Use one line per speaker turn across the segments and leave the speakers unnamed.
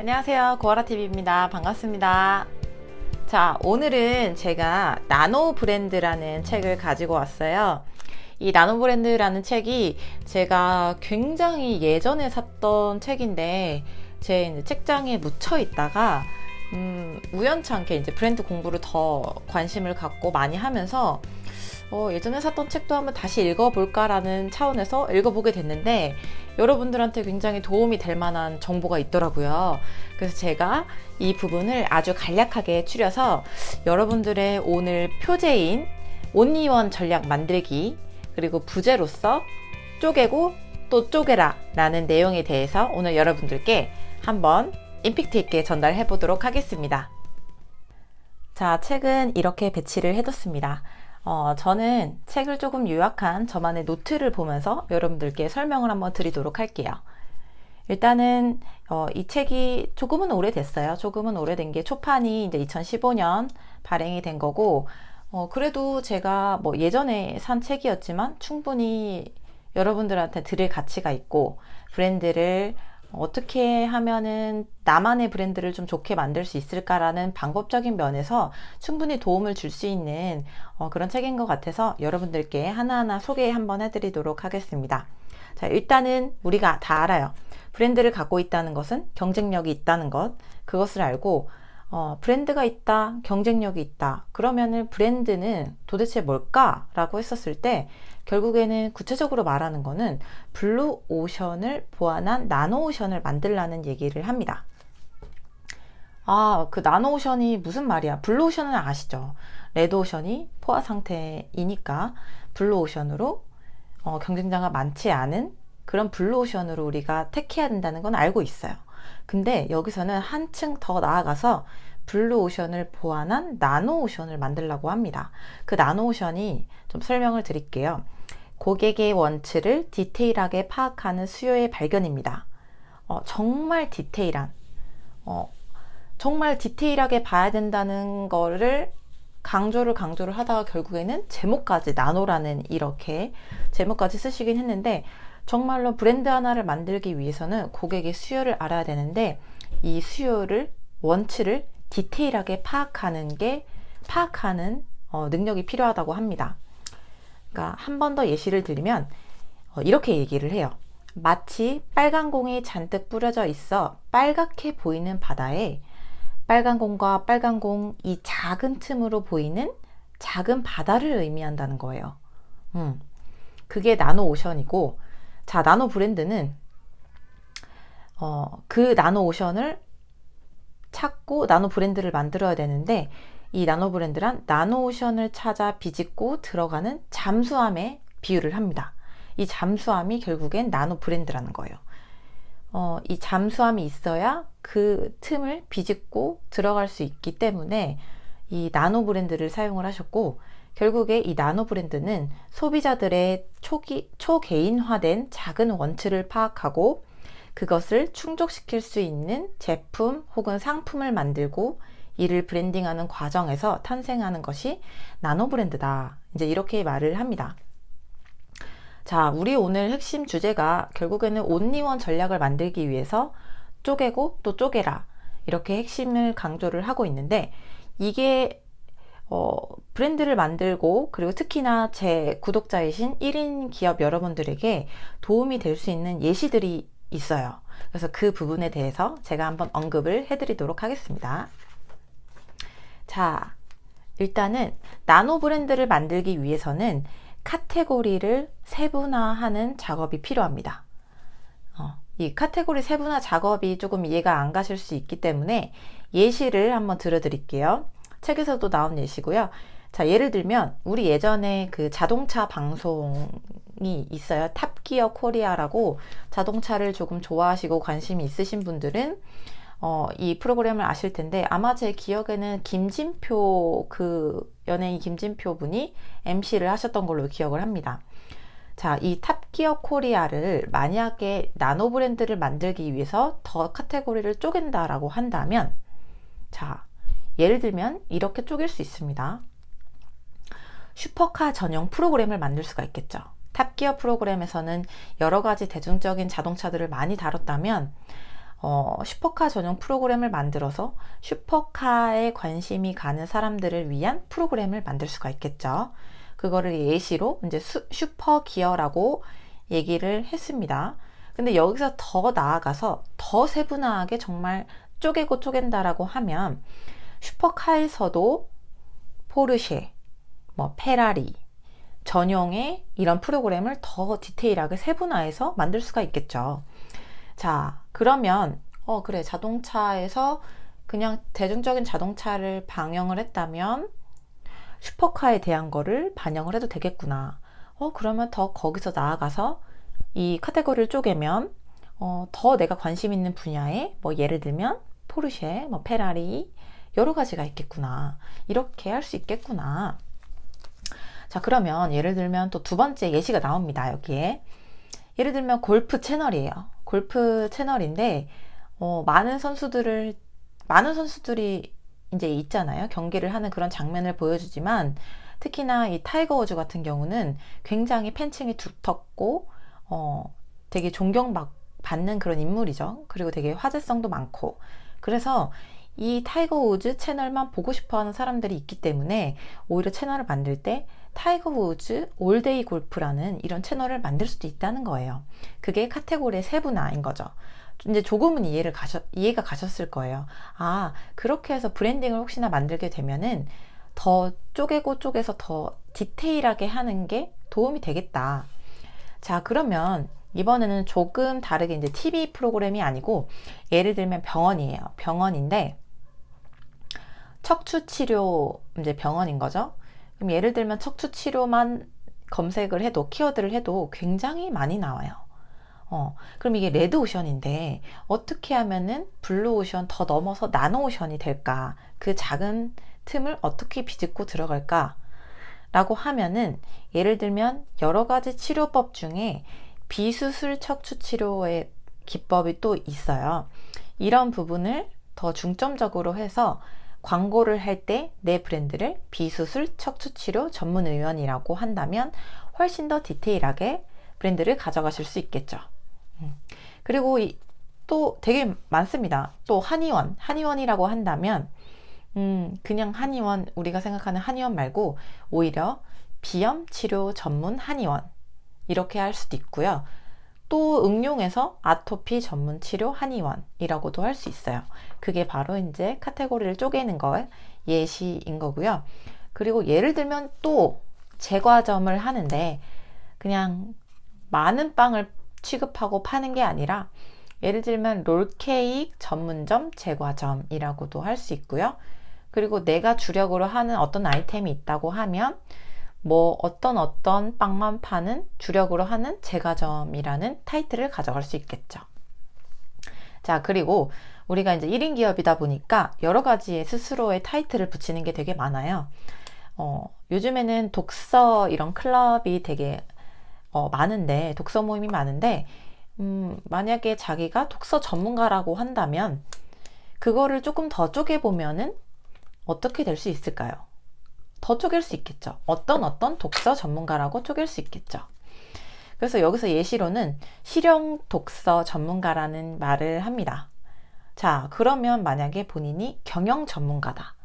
안녕하세요, 고아라TV입니다. 반갑습니다. 자, 오늘은 제가 나노 브랜드라는 책을 가지고 왔어요. 이 나노 브랜드라는 책이 제가 굉장히 예전에 샀던 책인데 제 이제 책장에 묻혀 있다가 우연찮게 이제 브랜드 공부를 더 관심을 갖고 많이 하면서 예전에 샀던 책도 한번 다시 읽어볼까라는 차원에서 읽어보게 됐는데 여러분들한테 굉장히 도움이 될 만한 정보가 있더라고요. 그래서 제가 이 부분을 아주 간략하게 추려서 여러분들의 오늘 표제인 온리원 전략 만들기 그리고 부제로서 쪼개고 또 쪼개라 라는 내용에 대해서 오늘 여러분들께 한번 임팩트 있게 전달해 보도록 하겠습니다. 자, 책은 이렇게 배치를 해뒀습니다. 저는 책을 조금 요약한 저만의 노트를 보면서 여러분들께 설명을 한번 드리도록 할게요. 일단은 이 책이 조금은 오래됐어요. 조금은 오래된 게 초판이 이제 2015년 발행이 된 거고 그래도 제가 뭐 예전에 산 책이었지만 충분히 여러분들한테 들을 가치가 있고 브랜드를 어떻게 하면은 나만의 브랜드를 좀 좋게 만들 수 있을까라는 방법적인 면에서 충분히 도움을 줄 수 있는 그런 책인 것 같아서 여러분들께 하나하나 소개 한번 해드리도록 하겠습니다. 자, 일단은 우리가 다 알아요. 브랜드를 갖고 있다는 것은 경쟁력이 있다는 것, 그것을 알고 브랜드가 있다, 경쟁력이 있다. 그러면은 브랜드는 도대체 뭘까라고 했었을 때 결국에는 구체적으로 말하는 거는 블루오션을 보완한 나노오션을 만들라는 얘기를 합니다. 그 나노오션이 무슨 말이야? 블루오션은 아시죠? 레드오션이 포화 상태이니까 블루오션으로 경쟁자가 많지 않은 그런 블루오션으로 우리가 택해야 된다는 건 알고 있어요. 근데 여기서는 한층 더 나아가서 블루오션을 보완한 나노오션을 만들려고 합니다. 그 나노오션이 좀 설명을 드릴게요. 고객의 원치를 디테일하게 파악하는 수요의 발견입니다. 정말 디테일한, 정말 디테일하게 봐야 된다는 거를 강조를 하다가 결국에는 제목까지 나노라는 이렇게 제목까지 쓰시긴 했는데 정말로 브랜드 하나를 만들기 위해서는 고객의 수요를 알아야 되는데 이 수요를 원치를 디테일하게 파악하는 능력이 필요하다고 합니다. 그러니까 한 번 더 예시를 들면 이렇게 얘기를 해요. 마치 빨간 공이 잔뜩 뿌려져 있어 빨갛게 보이는 바다에 빨간 공과 빨간 공 이 작은 틈으로 보이는 작은 바다를 의미한다는 거예요. 그게 나노오션이고, 자, 나노 브랜드는 그 나노오션을 찾고 나노 브랜드를 만들어야 되는데 이 나노 브랜드란 나노오션을 찾아 비집고 들어가는 잠수함에 비유를 합니다. 이 잠수함이 결국엔 나노 브랜드라는 거예요. 이 잠수함이 있어야 그 틈을 비집고 들어갈 수 있기 때문에 이 나노 브랜드를 사용을 하셨고 결국에 이 나노 브랜드는 소비자들의 초개인화된 작은 원치를 파악하고 그것을 충족시킬 수 있는 제품 혹은 상품을 만들고 이를 브랜딩하는 과정에서 탄생하는 것이 나노 브랜드다. 이제 이렇게 말을 합니다. 자, 우리 오늘 핵심 주제가 결국에는 온리원 전략을 만들기 위해서 쪼개고 또 쪼개라. 이렇게 핵심을 강조를 하고 있는데 이게 브랜드를 만들고 그리고 특히나 제 구독자이신 1인 기업 여러분들에게 도움이 될 수 있는 예시들이 있어요. 그래서 그 부분에 대해서 제가 한번 언급을 해드리도록 하겠습니다. 자, 일단은 나노 브랜드를 만들기 위해서는 카테고리를 세분화하는 작업이 필요합니다. 이 카테고리 세분화 작업이 조금 이해가 안 가실 수 있기 때문에 예시를 한번 들어드릴게요. 책에서도 나온 예시고요. 자, 예를 들면 우리 예전에 그 자동차 방송이 있어요. 탑기어 코리아라고 자동차를 조금 좋아하시고 관심이 있으신 분들은 이 프로그램을 아실 텐데 아마 제 기억에는 김진표 연예인 김진표 분이 MC를 하셨던 걸로 기억을 합니다. 자, 이 탑기어 코리아를 만약에 나노 브랜드를 만들기 위해서 더 카테고리를 쪼갠다라고 한다면 자, 예를 들면 이렇게 쪼갤 수 있습니다. 슈퍼카 전용 프로그램을 만들 수가 있겠죠. 탑기어 프로그램에서는 여러 가지 대중적인 자동차들을 많이 다뤘다면 슈퍼카 전용 프로그램을 만들어서 슈퍼카에 관심이 가는 사람들을 위한 프로그램을 만들 수가 있겠죠. 그거를 예시로 이제 슈퍼기어라고 얘기를 했습니다. 근데 여기서 더 나아가서 더 세분화하게 정말 쪼개고 쪼갠다라고 하면 슈퍼카에서도 포르쉐, 뭐 페라리 전용의 이런 프로그램을 더 디테일하게 세분화해서 만들 수가 있겠죠. 자, 그러면 그래, 자동차에서 그냥 대중적인 자동차를 방영을 했다면 슈퍼카에 대한 거를 반영을 해도 되겠구나. 그러면 더 거기서 나아가서 이 카테고리를 쪼개면 더 내가 관심 있는 분야에 뭐 예를 들면 포르쉐, 뭐 페라리 여러 가지가 있겠구나. 이렇게 할 수 있겠구나. 자, 그러면 예를 들면 또 두 번째 예시가 나옵니다. 여기에 예를 들면 골프 채널이에요. 골프 채널인데 많은 선수들이 이제 있잖아요. 경기를 하는 그런 장면을 보여주지만 특히나 이 타이거 우즈 같은 경우는 굉장히 팬층이 두텁고 되게 존경받는 그런 인물이죠. 그리고 되게 화제성도 많고 그래서 이 타이거 우즈 채널만 보고 싶어하는 사람들이 있기 때문에 오히려 채널을 만들 때 타이거 우즈 올데이 골프라는 이런 채널을 만들 수도 있다는 거예요. 그게 카테고리의 세분화인 거죠. 이제 조금은 이해가 가셨을 거예요. 아, 그렇게 해서 브랜딩을 혹시나 만들게 되면은 더 쪼개고 쪼개서 더 디테일하게 하는 게 도움이 되겠다. 자, 그러면 이번에는 조금 다르게 이제 TV 프로그램이 아니고 예를 들면 병원이에요. 병원인데 척추치료 이제 병원인 거죠. 그럼 예를 들면 척추치료만 검색을 해도 키워드를 해도 굉장히 많이 나와요. 그럼 이게 레드오션인데 어떻게 하면은 블루오션 더 넘어서 나노오션이 될까? 그 작은 틈을 어떻게 비집고 들어갈까? 라고 하면은 예를 들면 여러 가지 치료법 중에 비수술 척추치료의 기법이 또 있어요. 이런 부분을 더 중점적으로 해서 광고를 할 때 내 브랜드를 비수술 척추치료 전문의원이라고 한다면 훨씬 더 디테일하게 브랜드를 가져가실 수 있겠죠. 그리고 또 되게 많습니다. 또 한의원이라고 한다면 그냥 한의원, 우리가 생각하는 한의원 말고 오히려 비염 치료 전문 한의원 이렇게 할 수도 있고요. 또 응용해서 아토피 전문 치료 한의원이라고도 할 수 있어요. 그게 바로 이제 카테고리를 쪼개는 걸 예시인 거고요. 그리고 예를 들면 또 제과점을 하는데 그냥 많은 빵을 취급하고 파는 게 아니라 예를 들면 롤케이크 전문점 제과점이라고도 할 수 있고요. 그리고 내가 주력으로 하는 어떤 아이템이 있다고 하면 뭐 어떤 빵만 파는 주력으로 하는 제과점이라는 타이틀을 가져갈 수 있겠죠. 자, 그리고 우리가 이제 1인 기업이다 보니까 여러 가지의 스스로의 타이틀을 붙이는 게 되게 많아요. 요즘에는 독서 이런 클럽이 되게 많은데, 독서 모임이 많은데, 만약에 자기가 독서 전문가라고 한다면, 그거를 조금 더 쪼개보면은 어떻게 될 수 있을까요? 더 쪼갤 수 있겠죠. 어떤 독서 전문가라고 쪼갤 수 있겠죠. 그래서 여기서 예시로는 실용 독서 전문가라는 말을 합니다. 자, 그러면 만약에 본인이 경영 전문가다.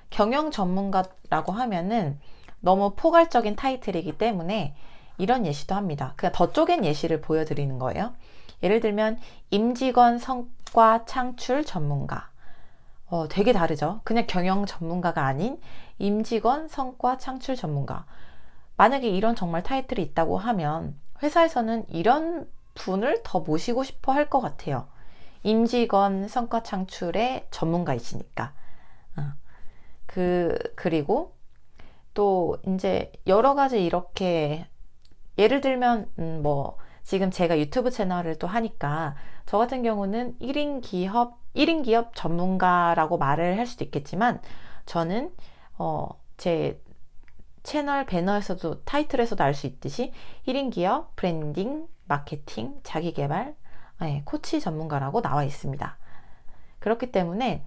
경영 전문가라고 하면은 너무 포괄적인 타이틀이기 때문에 이런 예시도 합니다. 그냥 더 쪼갠 예시를 보여드리는 거예요. 예를 들면 임직원 성과 창출 전문가. 되게 다르죠. 그냥 경영 전문가가 아닌 임직원 성과 창출 전문가. 만약에 이런 정말 타이틀이 있다고 하면 회사에서는 이런 분을 더 모시고 싶어 할 것 같아요. 임직원 성과 창출의 전문가이시니까. 그리고 또 이제 여러 가지 이렇게 예를 들면 뭐 지금 제가 유튜브 채널을 또 하니까 저 같은 경우는 1인 기업 전문가라고 말을 할 수도 있겠지만 저는 제 채널 배너에서도 타이틀에서도 알 수 있듯이 1인 기업 브랜딩, 마케팅, 자기개발, 코치 전문가라고 나와 있습니다. 그렇기 때문에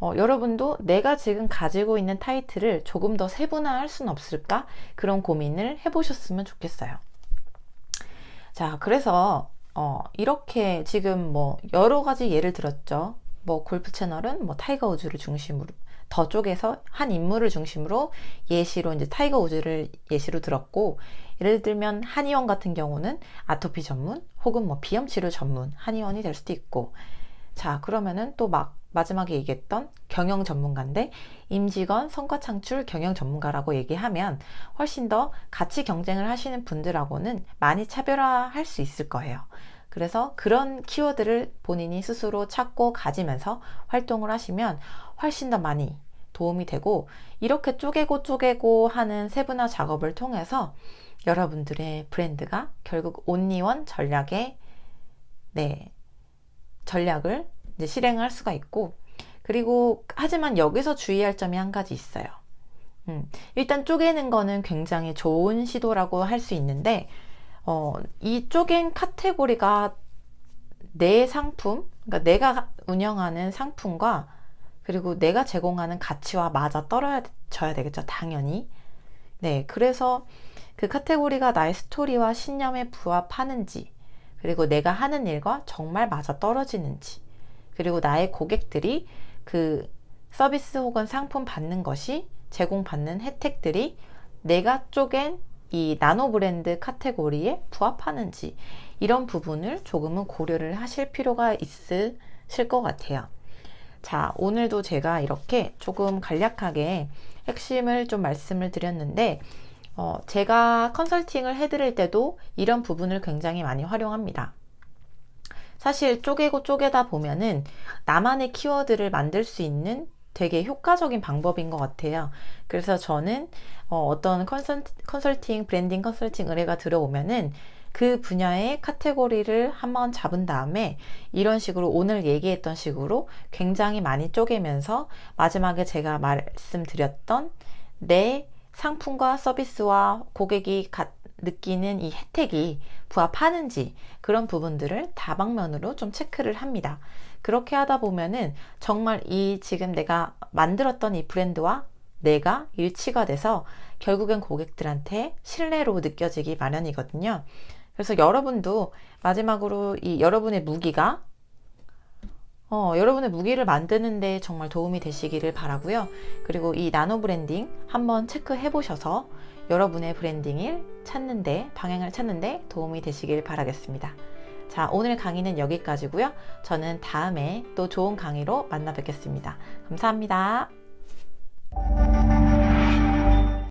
여러분도 내가 지금 가지고 있는 타이틀을 조금 더 세분화할 수는 없을까? 그런 고민을 해보셨으면 좋겠어요. 자, 그래서 이렇게 지금 뭐 여러 가지 예를 들었죠. 뭐 골프 채널은 뭐 타이거 우즈를 중심으로 더 쪽에서 한 인물을 중심으로 예시로 이제 타이거 우즈를 예시로 들었고, 예를 들면 한의원 같은 경우는 아토피 전문 혹은 뭐 비염 치료 전문 한의원이 될 수도 있고, 자 그러면은 또 마지막에 얘기했던 경영 전문가인데 임직원 성과 창출 경영 전문가라고 얘기하면 훨씬 더 같이 경쟁을 하시는 분들하고는 많이 차별화할 수 있을 거예요. 그래서 그런 키워드를 본인이 스스로 찾고 가지면서 활동을 하시면 훨씬 더 많이 도움이 되고, 이렇게 쪼개고 하는 세분화 작업을 통해서 여러분들의 브랜드가 결국 온리원 전략의 전략을 이제 실행할 수가 있고, 그리고 하지만 여기서 주의할 점이 한 가지 있어요. 일단 쪼개는 거는 굉장히 좋은 시도라고 할 수 있는데, 이 쪼갠 카테고리가 내 상품, 그러니까 내가 운영하는 상품과 그리고 내가 제공하는 가치와 맞아 떨어져야 되겠죠, 당연히. 네, 그래서 그 카테고리가 나의 스토리와 신념에 부합하는지, 그리고 내가 하는 일과 정말 맞아 떨어지는지, 그리고 나의 고객들이 그 서비스 혹은 상품 받는 것이, 제공받는 혜택들이 내가 쪼갠 이 나노 브랜드 카테고리에 부합하는지, 이런 부분을 조금은 고려를 하실 필요가 있으실 것 같아요. 자, 오늘도 제가 이렇게 조금 간략하게 핵심을 좀 말씀을 드렸는데, 제가 컨설팅을 해드릴 때도 이런 부분을 굉장히 많이 활용합니다. 사실 쪼개다 보면은 나만의 키워드를 만들 수 있는 되게 효과적인 방법인 것 같아요. 그래서 저는 어떤 컨설팅, 브랜딩 컨설팅 의뢰가 들어오면은 그 분야의 카테고리를 한번 잡은 다음에 이런 식으로 오늘 얘기했던 식으로 굉장히 많이 쪼개면서 마지막에 제가 말씀드렸던 내 상품과 서비스와 고객이 느끼는 이 혜택이 부합하는지, 그런 부분들을 다방면으로 좀 체크를 합니다. 그렇게 하다 보면은 정말 이 지금 내가 만들었던 이 브랜드와 내가 일치가 돼서 결국엔 고객들한테 신뢰로 느껴지기 마련이거든요. 그래서 여러분도 마지막으로 이 여러분의 무기가 여러분의 무기를 만드는데 정말 도움이 되시기를 바라고요. 그리고 이 나노 브랜딩 한번 체크해 보셔서 여러분의 브랜딩을 찾는데, 방향을 찾는데 도움이 되시길 바라겠습니다. 자, 오늘 강의는 여기까지고요. 저는 다음에 또 좋은 강의로 만나 뵙겠습니다. 감사합니다.